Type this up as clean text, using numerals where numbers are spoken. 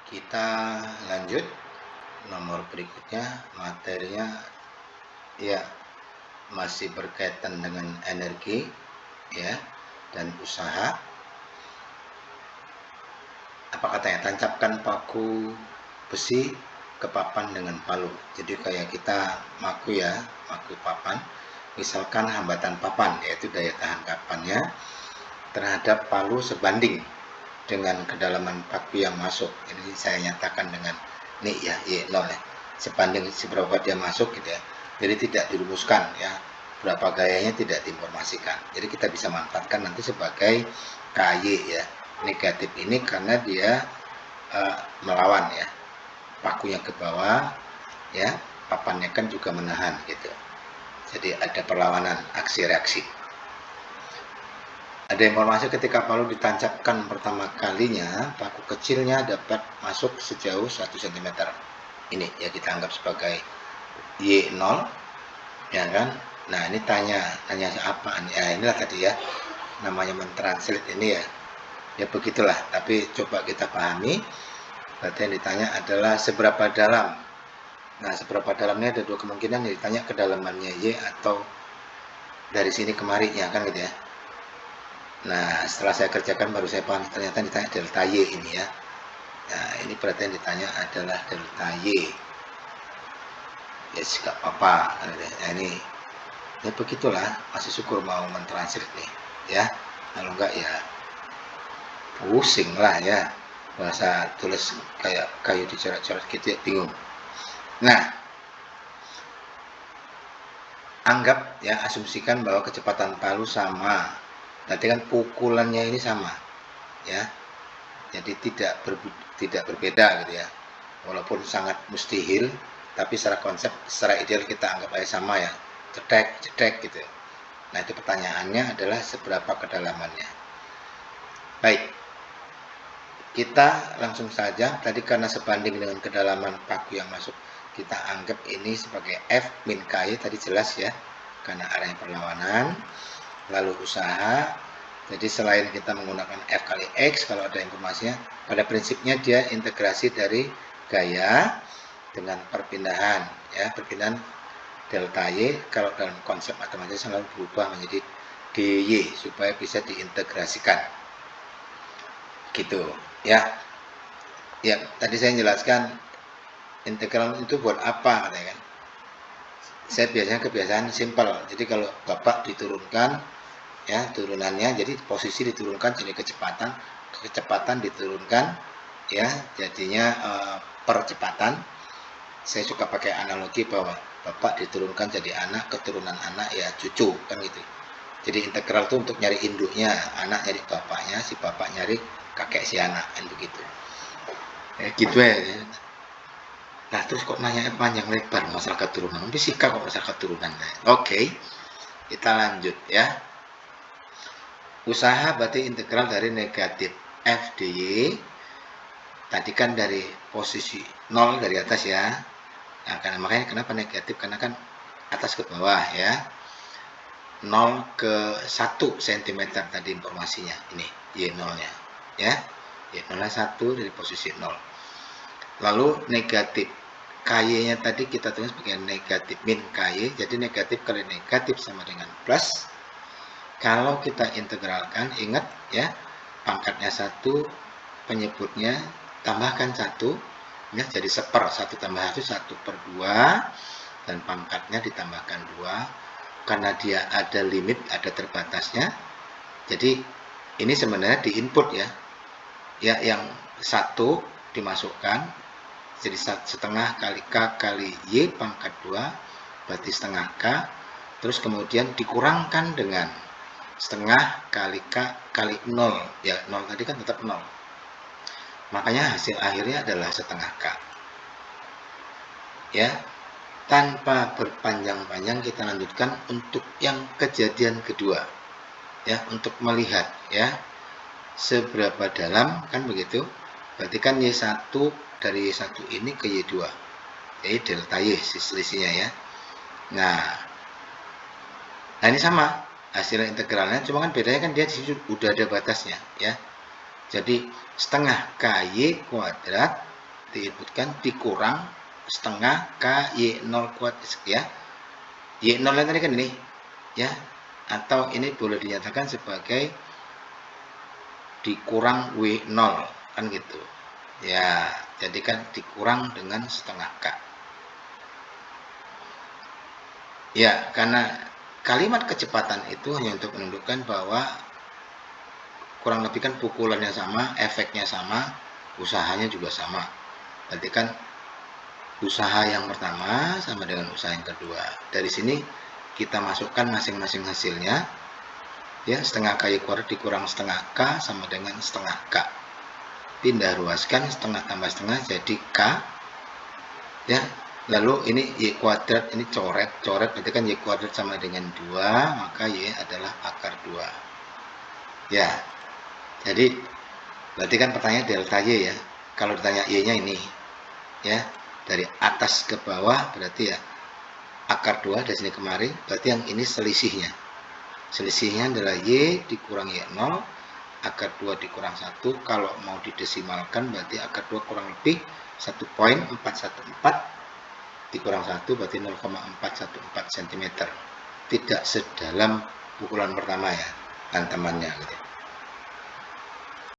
Kita lanjut nomor berikutnya, materinya ya masih berkaitan dengan energi ya dan usaha. Apa katanya? Tancapkan paku besi ke papan dengan palu. Jadi kayak kita maku ya, maku papan. Misalkan hambatan papan yaitu daya tahan papannya terhadap palu sebanding dengan kedalaman paku yang masuk. Ini saya nyatakan dengan ini ya Y0 ya. Sebanding seberapa dia masuk gitu ya. Jadi tidak dirumuskan ya. Berapa gayanya tidak diinformasikan. Jadi kita bisa manfaatkan nanti sebagai KY ya. Negatif ini karena dia melawan ya. Pakunya ke bawah ya. Papannya kan juga menahan gitu. Jadi ada perlawanan aksi reaksi. Ada informasi ketika palu ditancapkan pertama kalinya, paku kecilnya dapat masuk sejauh 1 cm. Ini ya kita anggap sebagai Y0, ya kan? Nah ini tanya apa? Ya inilah tadi ya, namanya mentranslate ini ya. Ya begitulah, tapi coba kita pahami. Berarti yang ditanya adalah seberapa dalam. Nah seberapa dalamnya ada dua kemungkinan, ditanya kedalamannya Y atau dari sini kemarinya kan gitu ya. Nah, setelah saya kerjakan baru saya paham ternyata ditanya delta Y ini ya. Nah, ini berarti yang ditanya adalah delta Y. Ya, yes, gak apa-apa. Nah, ini ya begitulah, masih syukur mau mentranslate nih ya. Kalau enggak ya pusing lah ya. Bahasa tulis kayak kayu dicoret-coret gitu ya, bingung. Nah, anggap ya, asumsikan bahwa kecepatan palu sama. Berarti kan pukulannya ini sama ya. Jadi tidak berbeda gitu ya. Walaupun sangat mustahil, tapi secara konsep, secara ideal kita anggap aja sama ya. Cetek gitu. Nah, itu pertanyaannya adalah seberapa kedalamannya. Baik. Kita langsung saja, tadi karena sebanding dengan kedalaman paku yang masuk, kita anggap ini sebagai F min KY, tadi jelas ya. Karena arahnya perlawanan. Lalu usaha. Jadi selain kita menggunakan F kali X, kalau ada informasinya, pada prinsipnya dia integrasi dari gaya dengan perpindahan. Ya, perpindahan delta Y, kalau dalam konsep matematis selalu berubah menjadi dy, supaya bisa diintegrasikan. Gitu, ya. Ya, tadi saya jelaskan integral itu buat apa, katanya kan. Saya biasanya kebiasaan simpel. Jadi kalau Bapak diturunkan, ya turunannya jadi posisi diturunkan jadi kecepatan diturunkan ya jadinya percepatan. Saya suka pakai analogi bahwa bapak diturunkan jadi anak, keturunan anak ya cucu kan gitu. Jadi integral itu untuk nyari induknya, anak nyari bapaknya, si bapak nyari kakek si anak kan begitu gitu ya. Nah terus kok nanya panjang lebar masalah keturunan, fisika kok masalah keturunan. Oke, kita lanjut ya. Usaha berarti integral dari negatif F dy. Tadi kan dari posisi 0 dari atas ya. Nah, karena makanya kenapa negatif? Karena kan atas ke bawah ya. 0 ke 1 cm tadi informasinya. Ini Y0-nya ya. Y0-nya 1 dari posisi 0. Lalu negatif KY-nya tadi kita tulis sebagai negatif min KY. Jadi negatif kali negatif sama dengan plus. Kalau kita integralkan, ingat ya, pangkatnya 1, penyebutnya tambahkan 1, ya, jadi 1/1 tambah 1, 1/2, dan pangkatnya ditambahkan 2, karena dia ada limit, ada terbatasnya. Jadi ini sebenarnya di input ya, ya yang 1 dimasukkan, jadi setengah kali K kali Y pangkat 2, berarti setengah K, terus kemudian dikurangkan dengan setengah kali K kali 0, ya 0 tadi kan tetap 0, makanya hasil akhirnya adalah setengah K ya. Tanpa berpanjang-panjang kita lanjutkan untuk yang kejadian kedua ya, untuk melihat ya seberapa dalam kan begitu. Berarti kan Y1 dari Y1 ini ke Y2, jadi delta Y selisihnya ya. Nah ini sama hasil integralnya, cuma kan bedanya kan dia udah ada batasnya ya. Jadi setengah KY kuadrat diinputkan dikurang setengah KY0 kuadrat ya. Y0 tadi kan ini ya, atau ini boleh dinyatakan sebagai dikurang W0 kan gitu ya, jadi kan dikurang dengan setengah K ya, karena kalimat kecepatan itu hanya untuk menunjukkan bahwa kurang lebih kan pukulannya sama, efeknya sama, usahanya juga sama. Berarti kan usaha yang pertama sama dengan usaha yang kedua. Dari sini kita masukkan masing-masing hasilnya. Ya, setengah KY kuadrat dikurang setengah K sama dengan setengah K. Pindah ruaskan setengah tambah setengah jadi K. Ya, lalu ini Y kuadrat ini coret, berarti kan Y kuadrat sama dengan 2, maka Y adalah akar 2. Ya, jadi berarti kan pertanyaan delta Y ya. Kalau ditanya Y-nya ini, ya, dari atas ke bawah berarti ya akar 2 dari sini kemari, berarti yang ini selisihnya. Selisihnya adalah Y dikurang Y0, akar 2 dikurang 1, kalau mau didesimalkan berarti akar 2 kurang lebih 1,414 dikurang 1 berarti 0,414 cm. Tidak sedalam pukulan pertama ya, hantamannya gitu.